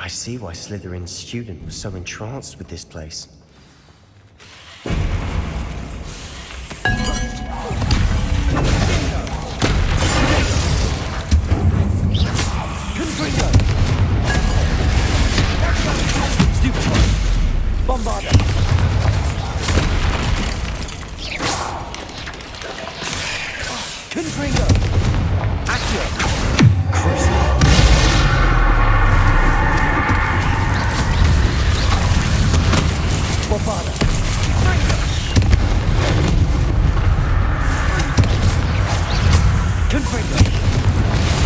I see why Slytherin's student was so entranced with this place. Bombarder! Confringo! Accio! Crucible! Bombarder! Confringo!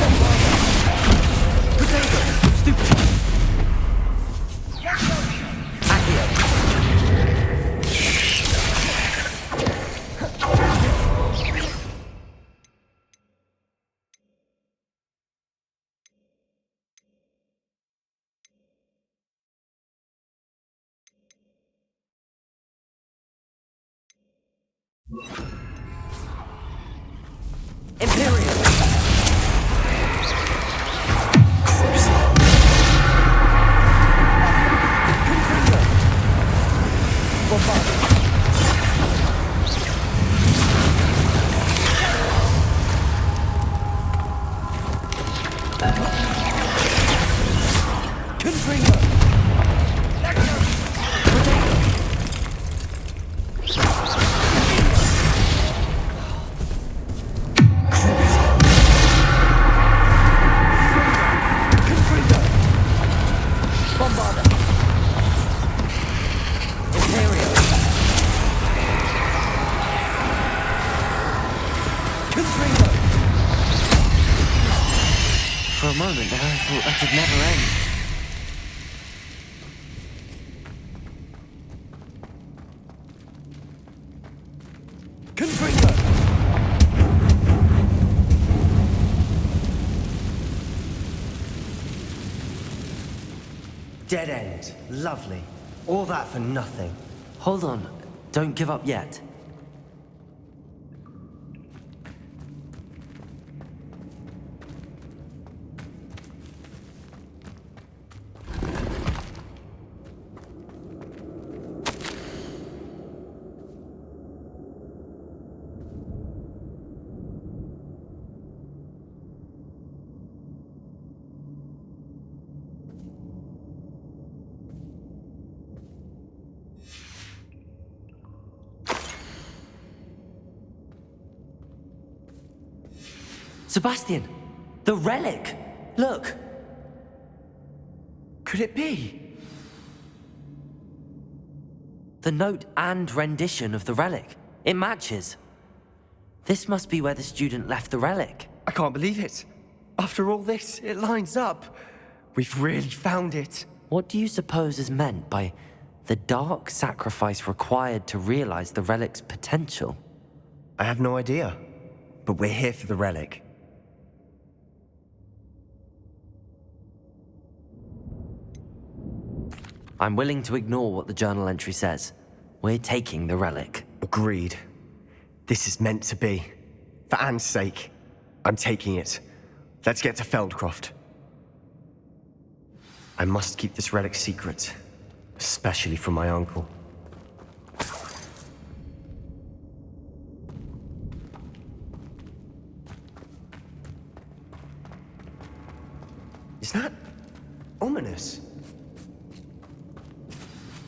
Bombarder! Potato! Stupid! Accio! Imperial! Confringo! Bombarder! Confringo! Bombarder! Imperial! Confringo! For a moment there, I thought that would never end. Confringo! Dead end. Lovely. All that for nothing. Hold on, don't give up yet. Sebastian! The relic! Look! Could it be? The note and rendition of the relic. It matches. This must be where the student left the relic. I can't believe it. After all this, it lines up. We've really found it. What do you suppose is meant by the dark sacrifice required to realize the relic's potential? I have no idea. But we're here for the relic. I'm willing to ignore what the journal entry says. We're taking the relic. Agreed. This is meant to be. For Anne's sake, I'm taking it. Let's get to Feldcroft. I must keep this relic secret, especially from my uncle. Is that ominous?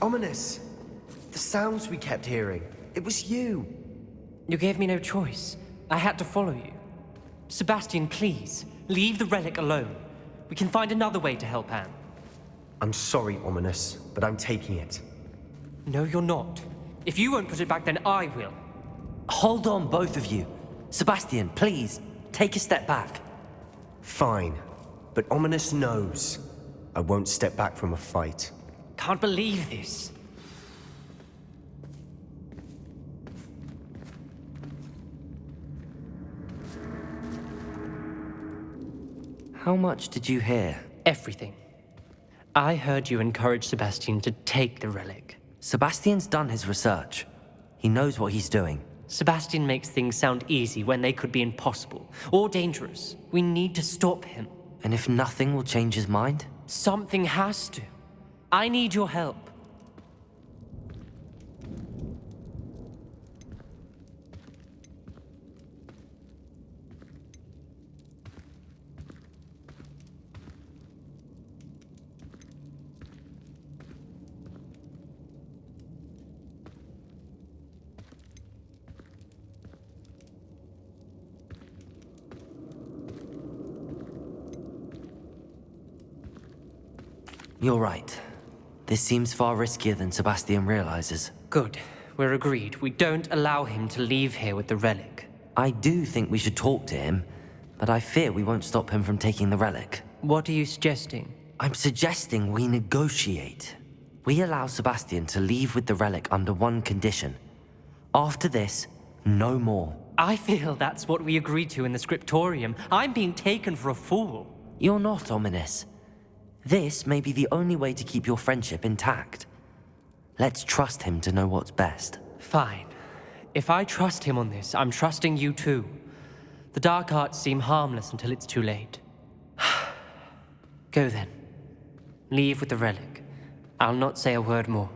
Ominous. The sounds we kept hearing. It was you. You gave me no choice. I had to follow you. Sebastian, please, leave the relic alone. We can find another way to help Anne. I'm sorry, Ominous, but I'm taking it. No, you're not. If you won't put it back, then I will. Hold on, both of you. Sebastian, please, take a step back. Fine, but Ominous knows I won't step back from a fight. Can't believe this. How much did you hear? Everything. I heard you encourage Sebastian to take the relic. Sebastian's done his research. He knows what he's doing. Sebastian makes things sound easy when they could be impossible or dangerous. We need to stop him. And if nothing will change his mind? Something has to. I need your help. You're right. This seems far riskier than Sebastian realizes. Good. We're agreed. We don't allow him to leave here with the relic. I do think we should talk to him, but I fear we won't stop him from taking the relic. What are you suggesting? I'm suggesting we negotiate. We allow Sebastian to leave with the relic under one condition. After this, no more. I feel that's what we agreed to in the scriptorium. I'm being taken for a fool. You're not ominous. This may be the only way to keep your friendship intact. Let's trust him to know what's best. Fine. If I trust him on this, I'm trusting you too. The dark arts seem harmless until it's too late. Go then. Leave with the relic. I'll not say a word more.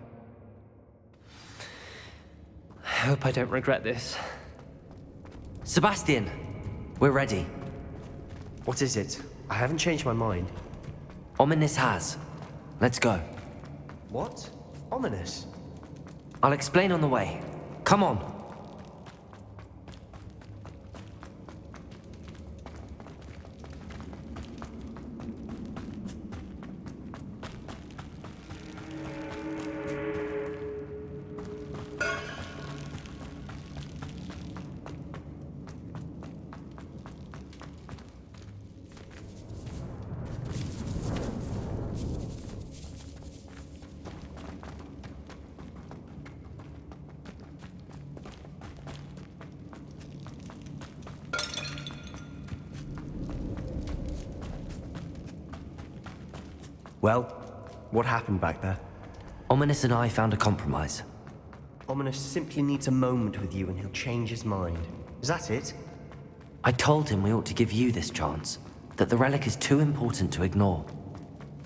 I hope I don't regret this. Sebastian, we're ready. What is it? I haven't changed my mind. Ominous has. Let's go. What? Ominous? I'll explain on the way. Come on. Well, what happened back there? Ominous and I found a compromise. Ominous simply needs a moment with you and he'll change his mind. Is that it? I told him we ought to give you this chance, that the relic is too important to ignore.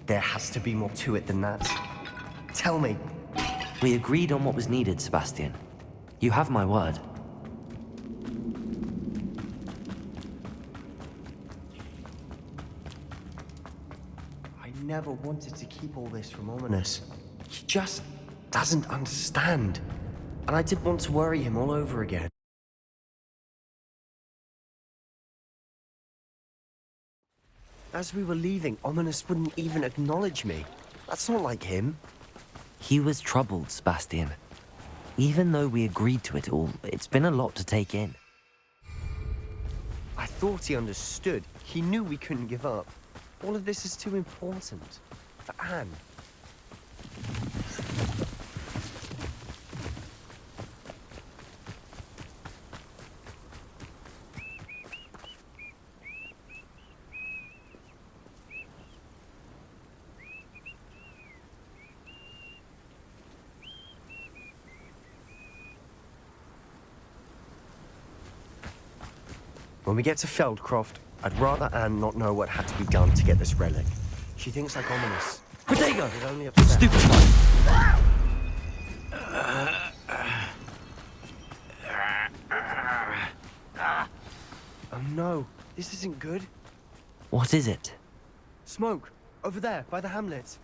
There has to be more to it than that. Tell me. We agreed on what was needed, Sebastian. You have my word. I never wanted to keep all this from Ominous. He just doesn't understand. And I didn't want to worry him all over again. As we were leaving, Ominous wouldn't even acknowledge me. That's not like him. He was troubled, Sebastian. Even though we agreed to it all, it's been a lot to take in. I thought he understood. He knew we couldn't give up. All of this is too important. For Anne. When we get to Feldcroft, I'd rather Anne not know what had to be done to get this relic. She thinks like Ominous. Protego! It only upset. Stupid one! Oh no, this isn't good. What is it? Smoke, over there, by the hamlet.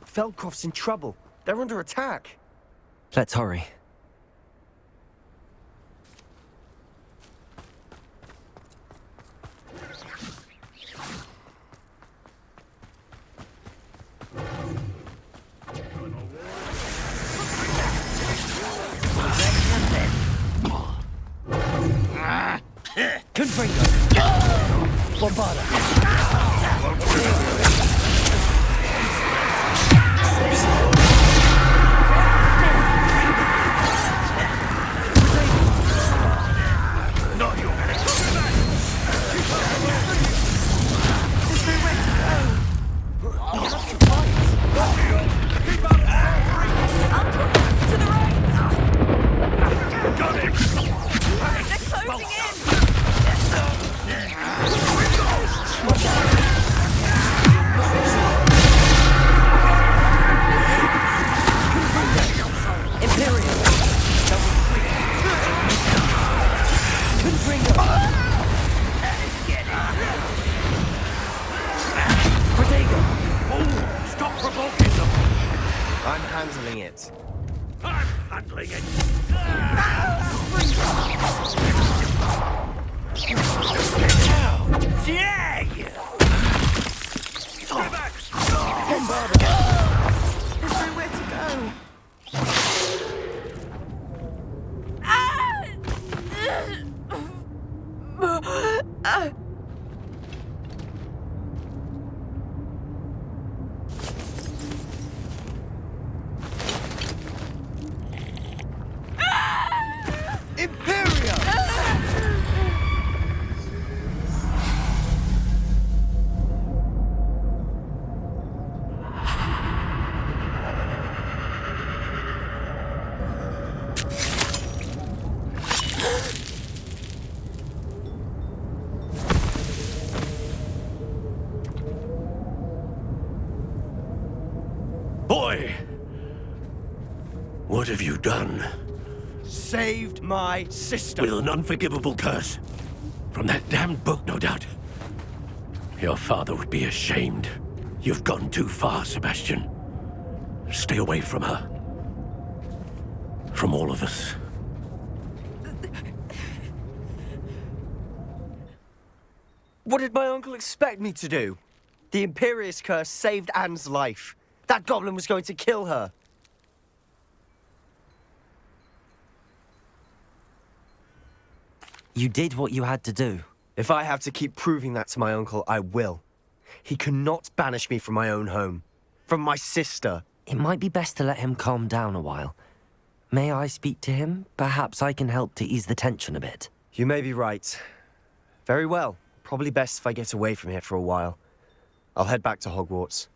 Feldcroft's in trouble. They're under attack. Let's hurry. Confringo! Bombarda! They're closing in! Oh, stop provoking them! I'm handling it. I'm handling it! How dare you! Stay back! There's nowhere to go. Imperium! Boy! What have you done? Saved my sister. With an unforgivable curse. From that damned book, no doubt. Your father would be ashamed. You've gone too far, Sebastian. Stay away from her. From all of us. What did my uncle expect me to do? The Imperius curse saved Anne's life. That goblin was going to kill her. You did what you had to do. If I have to keep proving that to my uncle, I will. He cannot banish me from my own home. From my sister. It might be best to let him calm down a while. May I speak to him? Perhaps I can help to ease the tension a bit. You may be right. Very well. Probably best if I get away from here for a while. I'll head back to Hogwarts.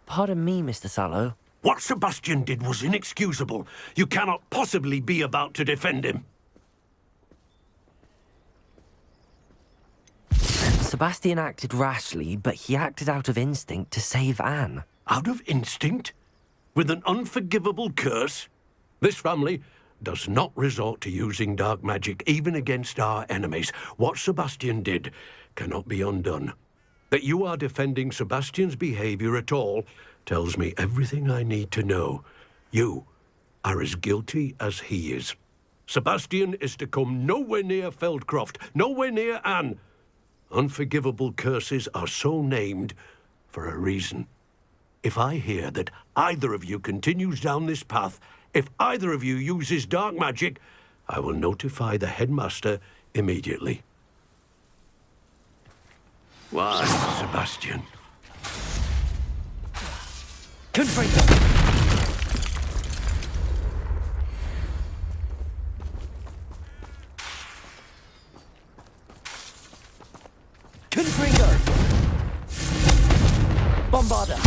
Pardon me, Mr. Sallow. What Sebastian did was inexcusable. You cannot possibly be about to defend him. Sebastian acted rashly, but he acted out of instinct to save Anne. Out of instinct? With an unforgivable curse? This family does not resort to using dark magic even against our enemies. What Sebastian did cannot be undone. That you are defending Sebastian's behavior at all tells me everything I need to know. You are as guilty as he is. Sebastian is to come nowhere near Feldcroft, nowhere near Anne. Unforgivable curses are so named for a reason. If I hear that either of you continues down this path, if either of you uses dark magic, I will notify the headmaster immediately. Why, Sebastian? Confringo! Confringo! Bombarda!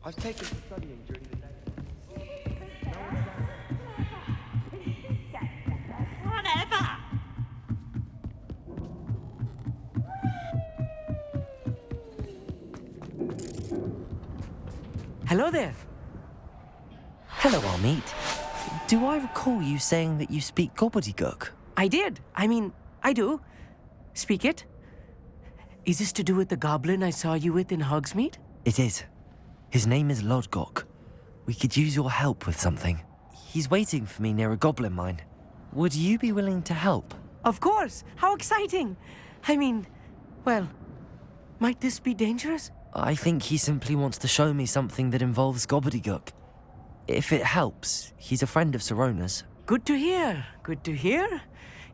I was taken to studying during the day. Hello there. Hello, Amit. Do I recall you saying that you speak gobbledygook? I did. I do. Speak it. Is this to do with the goblin I saw you with in Hogsmeade? It is. His name is Lodgok. We could use your help with something. He's waiting for me near a goblin mine. Would you be willing to help? Of course. How exciting. Well, might this be dangerous? I think he simply wants to show me something that involves gobbledygook. If it helps, he's a friend of Sirona's. Good to hear. Good to hear.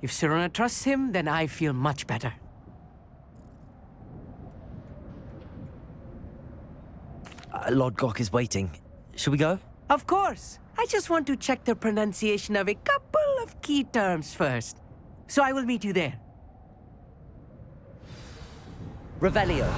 If Sirona trusts him, then I feel much better. Lodgok is waiting. Shall we go? Of course. I just want to check the pronunciation of a couple of key terms first. So I will meet you there. Revelio.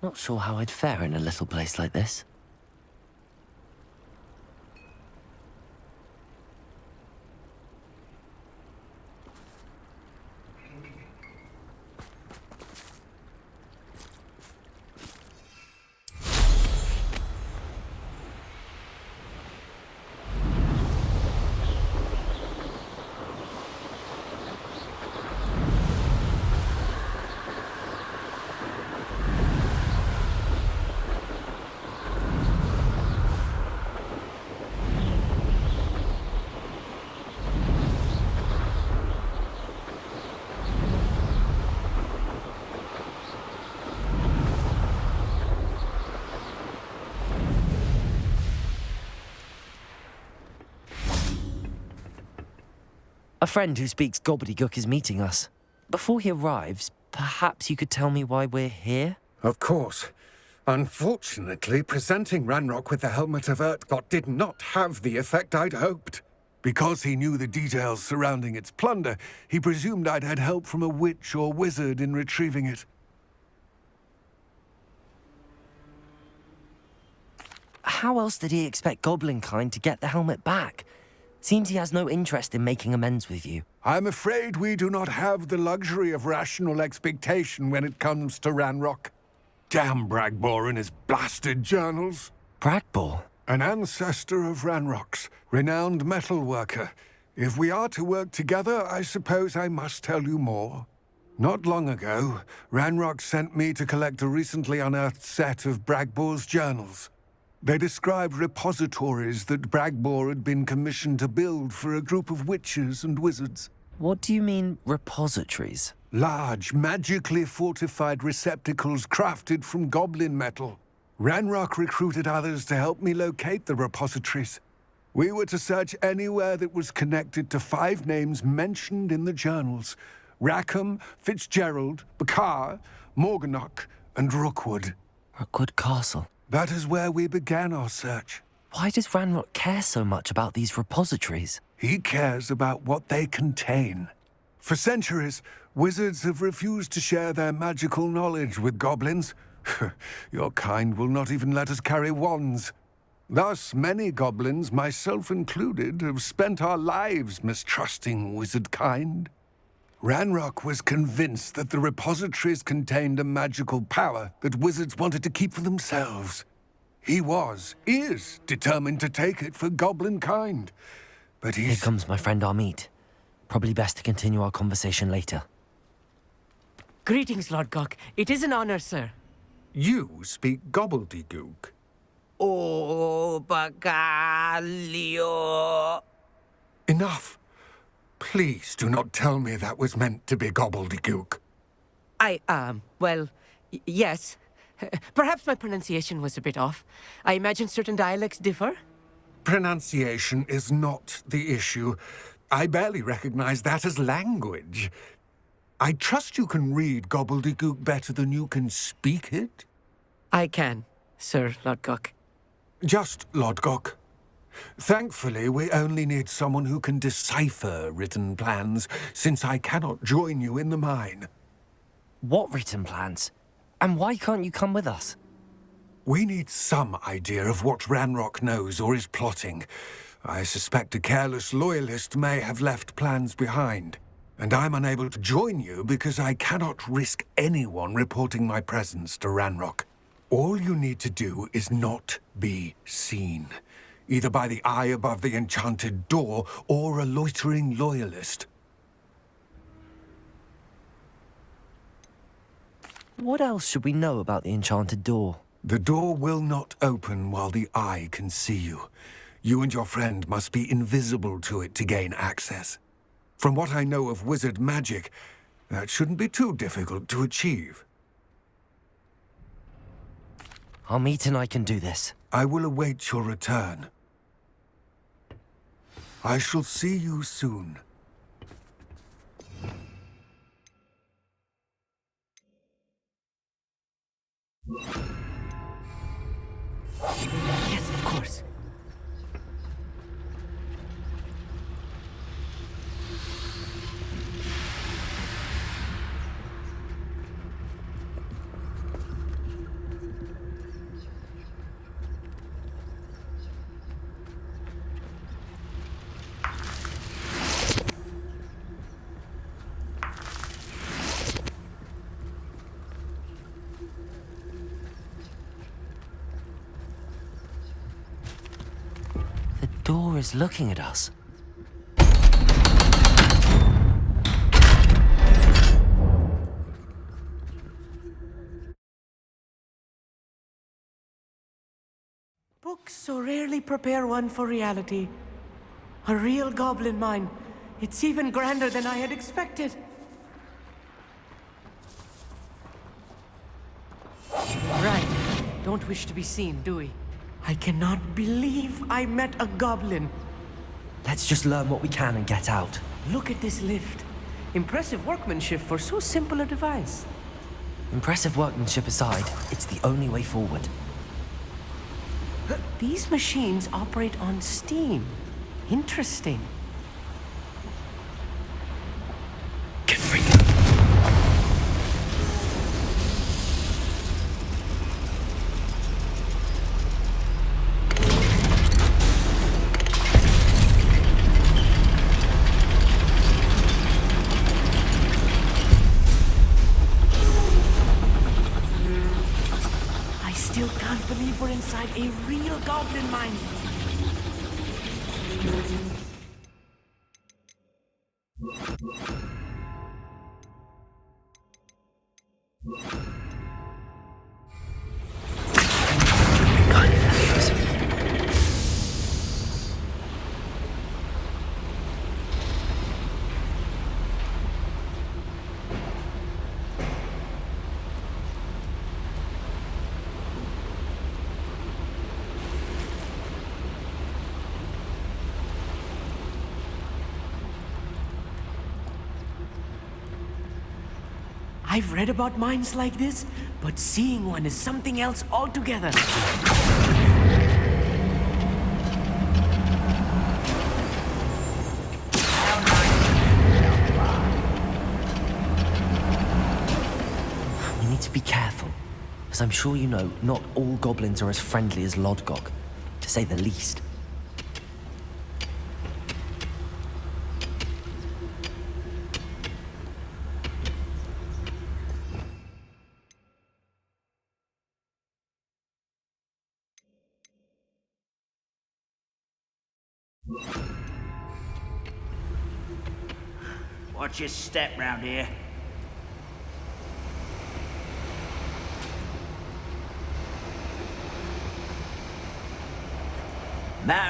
Not sure how I'd fare in a little place like this. A friend who speaks gobbledygook is meeting us. Before he arrives, perhaps you could tell me why we're here? Of course. Unfortunately, presenting Ranrock with the Helmet of Urtkot did not have the effect I'd hoped. Because he knew the details surrounding its plunder, he presumed I'd had help from a witch or wizard in retrieving it. How else did he expect Goblinkind to get the helmet back? Seems he has no interest in making amends with you. I'm afraid we do not have the luxury of rational expectation when it comes to Ranrock. Damn Bragbor and his blasted journals. Bragbor? An ancestor of Ranrock's, renowned metal worker. If we are to work together, I suppose I must tell you more. Not long ago, Ranrock sent me to collect a recently unearthed set of Bragbor's journals. They described repositories that Bragbor had been commissioned to build for a group of witches and wizards. What do you mean, repositories? Large, magically fortified receptacles crafted from goblin metal. Ranrock recruited others to help me locate the repositories. We were to search anywhere that was connected to 5 names mentioned in the journals: Rackham, Fitzgerald, Bakar, Morganach, and Rookwood. Rookwood Castle. That is where we began our search. Why does Ranrock care so much about these repositories? He cares about what they contain. For centuries, wizards have refused to share their magical knowledge with goblins. Your kind will not even let us carry wands. Thus, many goblins, myself included, have spent our lives mistrusting wizard kind. Ranrock was convinced that the repositories contained a magical power that wizards wanted to keep for themselves. He is determined to take it for goblin kind. But Here comes my friend Amit. Probably best to continue our conversation later. Greetings, Lodgok. It is an honor, sir. You speak gobbledygook. Oh, Bacalio. Enough. Please do not tell me that was meant to be gobbledygook. Yes. Perhaps my pronunciation was a bit off. I imagine certain dialects differ. Pronunciation is not the issue. I barely recognize that as language. I trust you can read gobbledygook better than you can speak it? I can, Sir Lodgok. Just Lodgok. Thankfully, we only need someone who can decipher written plans, since I cannot join you in the mine. What written plans? And why can't you come with us? We need some idea of what Ranrock knows or is plotting. I suspect a careless loyalist may have left plans behind. And I'm unable to join you because I cannot risk anyone reporting my presence to Ranrock. All you need to do is not be seen, either by the eye above the enchanted door or a loitering loyalist. What else should we know about the enchanted door? The door will not open while the eye can see you. You and your friend must be invisible to it to gain access. From what I know of wizard magic, that shouldn't be too difficult to achieve. Our meet and I can do this. I will await your return. I shall see you soon. Yes, of course. The door is looking at us. Books so rarely prepare one for reality. A real goblin mine. It's even grander than I had expected. Right. Don't wish to be seen, do we? I cannot believe I met a goblin. Let's just learn what we can and get out. Look at this lift. Impressive workmanship for so simple a device. Impressive workmanship aside, it's the only way forward. These machines operate on steam. Interesting. Get free. I still can't believe we're inside a real goblin mine. I've read about mines like this, but seeing one is something else altogether. We need to be careful, as I'm sure you know, not all goblins are as friendly as Lodgok, to say the least. Watch your step round here.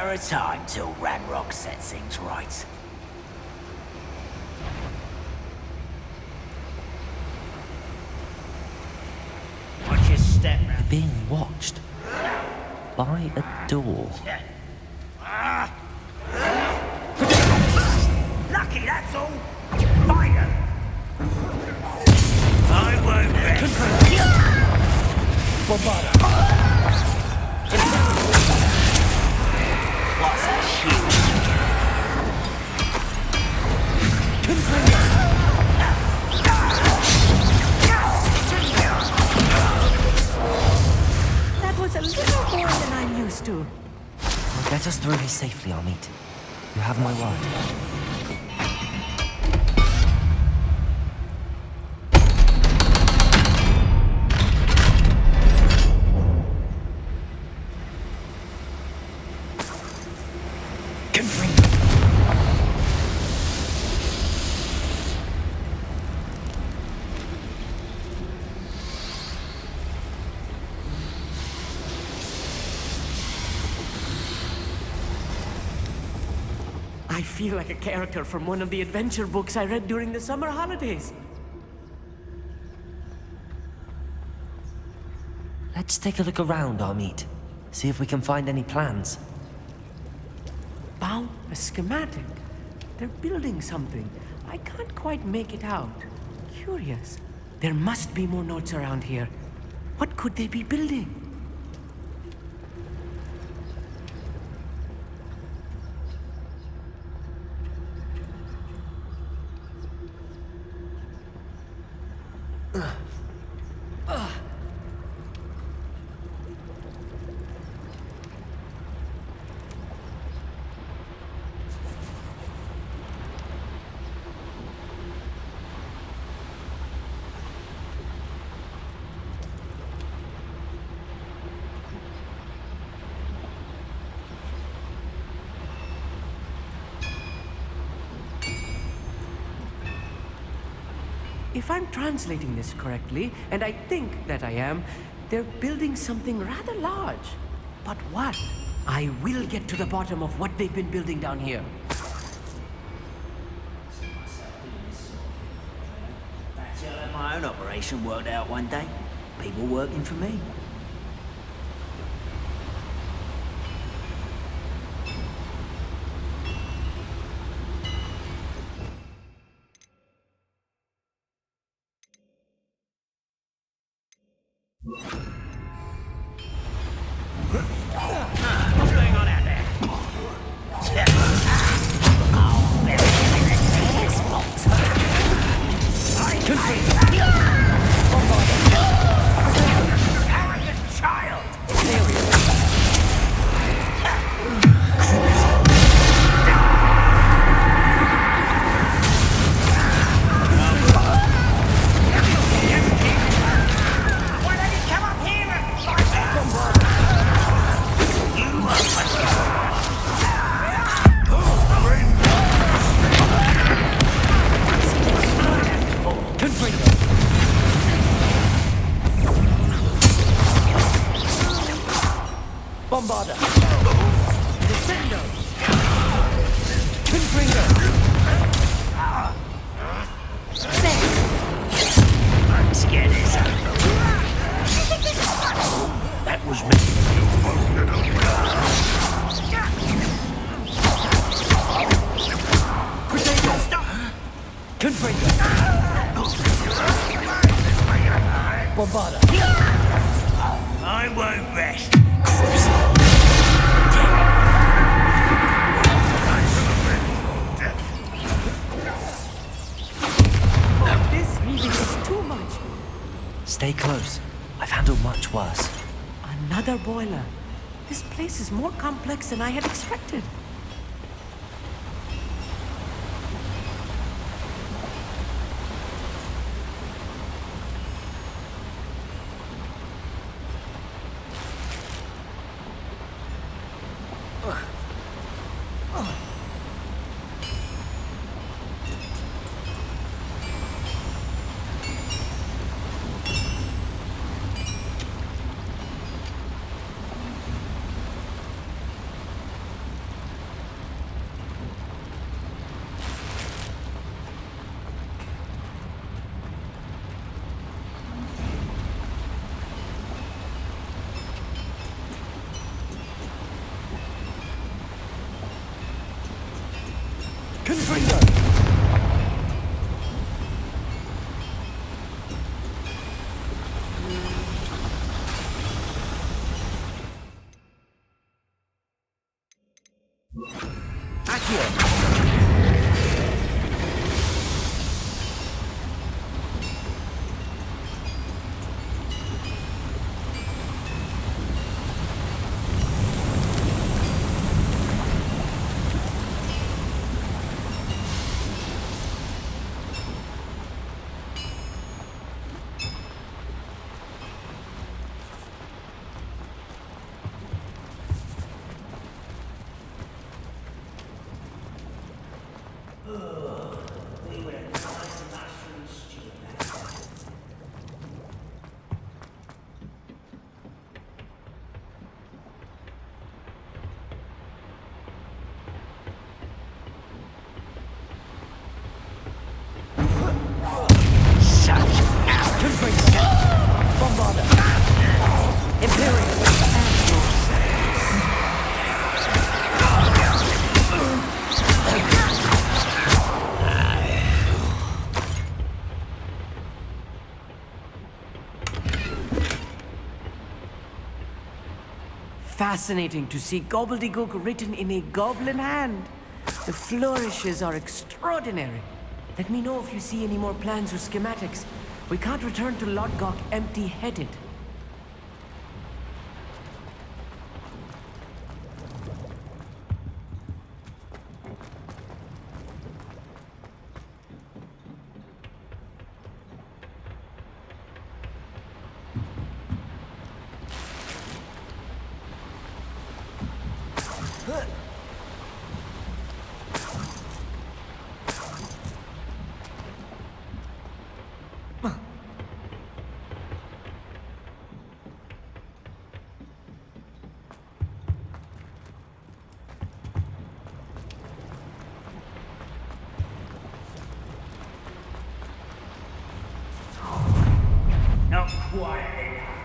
matter of time till Ranrock sets things right. Watch your step, man. Being watched by a door. Lucky, that's all. Fire! I won't rest. What's a huge? That was a little more than I'm used to. We'll get us through here safely, Amit. You have my word. I feel like a character from one of the adventure books I read during the summer holidays. Let's take a look around, Amit. See if we can find any plans. Found a schematic. They're building something. I can't quite make it out. Curious. There must be more notes around here. What could they be building? If I'm translating this correctly, and I think that I am, they're building something rather large. But what? I will get to the bottom of what they've been building down here. That's how my own operation worked out one day. People working for me. What's going on out there? Arrogant child! Why don't you come up here and fight Bombarda! Descendo! I'm scared as that was me. Bombarda! I won't rest. This really is too much. Stay close. I've handled much worse. Another boiler. This place is more complex than I had expected. Fascinating to see gobbledygook written in a goblin hand. The flourishes are extraordinary. Let me know if you see any more plans or schematics. We can't return to Lodgok empty-headed. Not quite enough.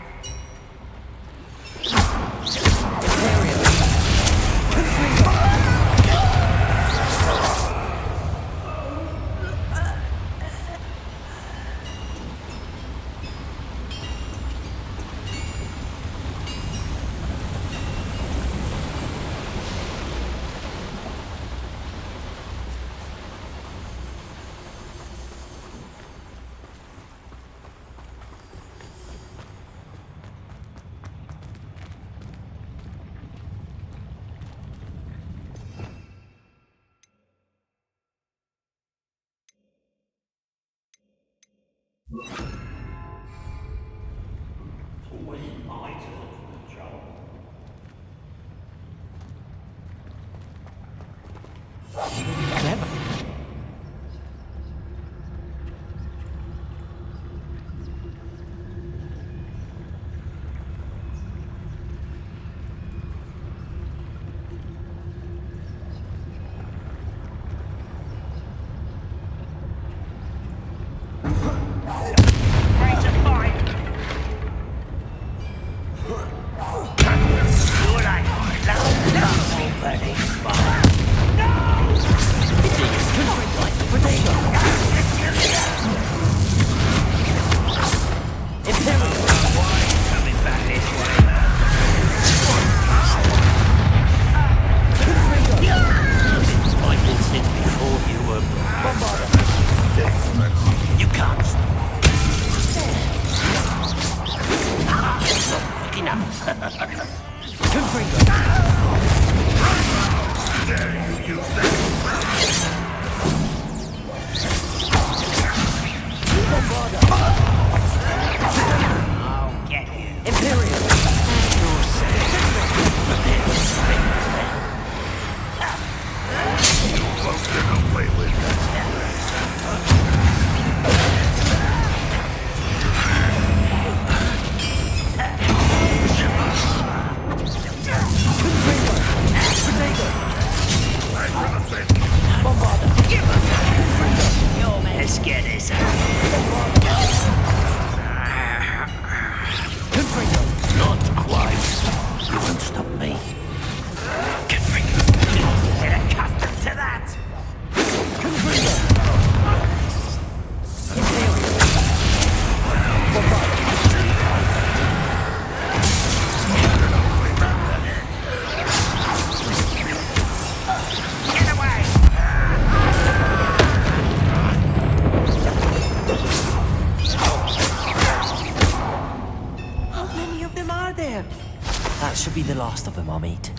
last of them, Amit.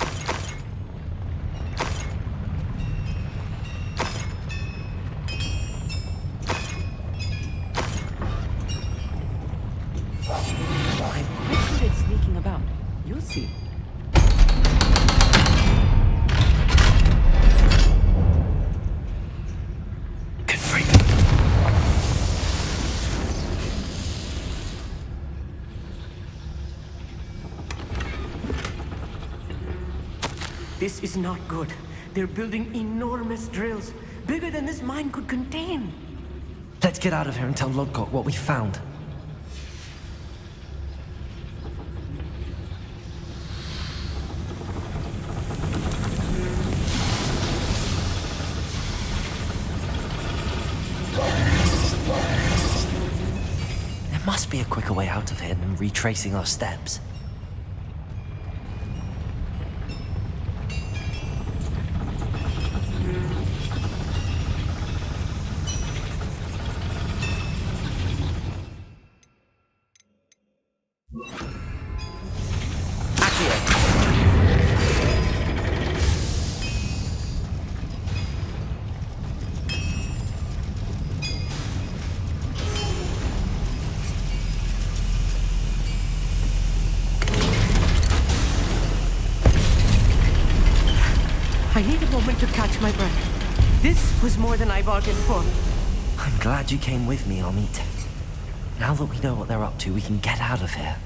I'm quite good at sneaking about. You'll see. Good freak. This is not good. They're building enormous drills, bigger than this mine could contain. Let's get out of here and tell Lodgok what we found. There must be a quicker way out of here than retracing our steps. I need a moment to catch my breath. This was more than I bargained for. I'm glad you came with me, Amit. Now that we know what they're up to, we can get out of here.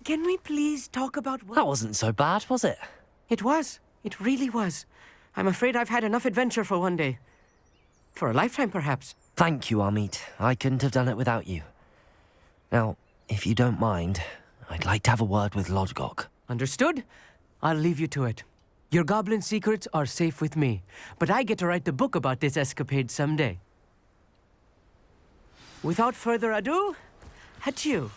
Can we please talk about what... That wasn't so bad, was it? It was. It really was. I'm afraid I've had enough adventure for one day. For a lifetime, perhaps. Thank you, Amit. I couldn't have done it without you. Now, if you don't mind, I'd like to have a word with Lodgok. Understood? I'll leave you to it. Your goblin secrets are safe with me, but I get to write the book about this escapade someday. Without further ado, adieu.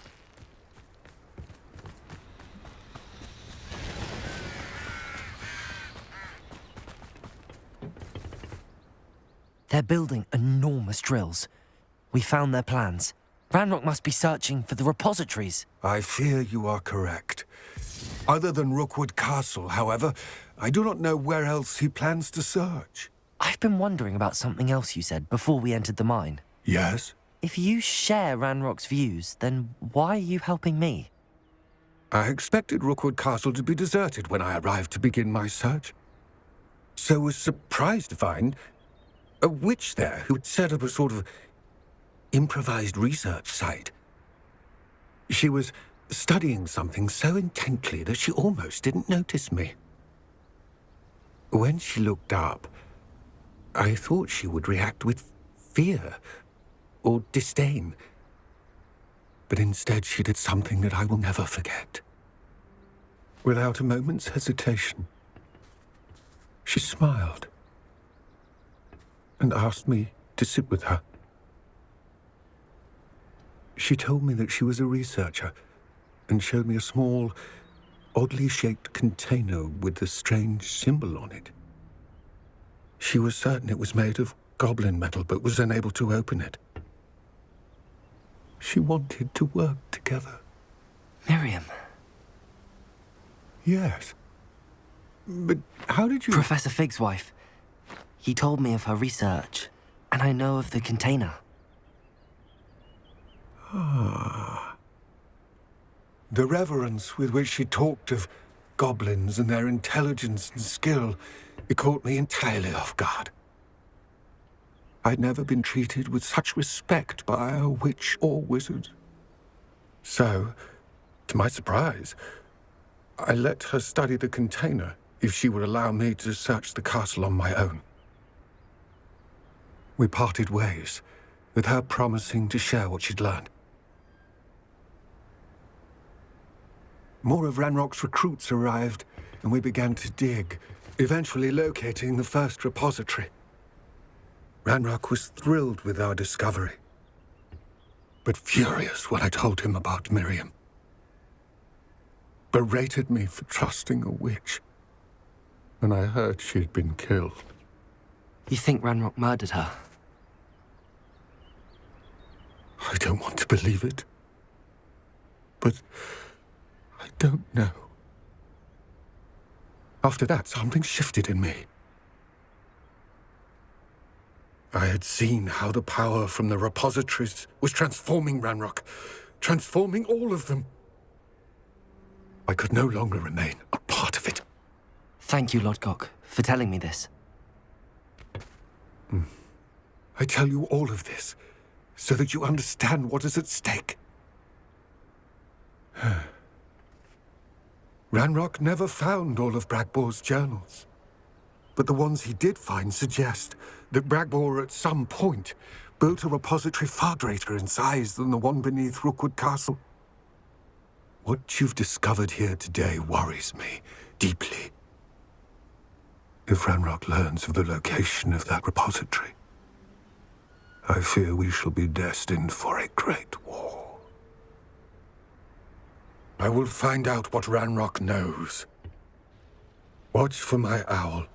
They're building enormous drills. We found their plans. Ranrock must be searching for the repositories. I fear you are correct. Other than Rookwood Castle, however, I do not know where else he plans to search. I've been wondering about something else you said before we entered the mine. Yes? If you share Ranrock's views, then why are you helping me? I expected Rookwood Castle to be deserted when I arrived to begin my search. So was surprised to find a witch there who had set up a sort of improvised research site. She was studying something so intently that she almost didn't notice me. When she looked up, I thought she would react with fear or disdain. But instead she did something that I will never forget. Without a moment's hesitation, she smiled and asked me to sit with her. She told me that she was a researcher and showed me a small, oddly shaped container with a strange symbol on it. She was certain it was made of goblin metal, but was unable to open it. She wanted to work together. Miriam. Yes. But how did you... Professor Fig's wife. He told me of her research, and I know of the container. Ah. The reverence with which she talked of goblins and their intelligence and skill, it caught me entirely off guard. I'd never been treated with such respect by a witch or wizard. So, to my surprise, I let her study the container if she would allow me to search the castle on my own. We parted ways, with her promising to share what she'd learned. More of Ranrock's recruits arrived, and we began to dig, eventually locating the first repository. Ranrock was thrilled with our discovery, but furious when I told him about Miriam. Berated me for trusting a witch, and I heard she'd been killed. You think Ranrock murdered her? I don't want to believe it, but I don't know. After that, something shifted in me. I had seen how the power from the repositories was transforming Ranrock, transforming all of them. I could no longer remain a part of it. Thank you, Lodgok, for telling me this. I tell you all of this so that you understand what is at stake. Ranrock never found all of Bragbor's journals, but the ones he did find suggest that Bragbor at some point built a repository far greater in size than the one beneath Rookwood Castle. What you've discovered here today worries me deeply. If Ranrock learns of the location of that repository, I fear we shall be destined for a great war. I will find out what Ranrock knows. Watch for my owl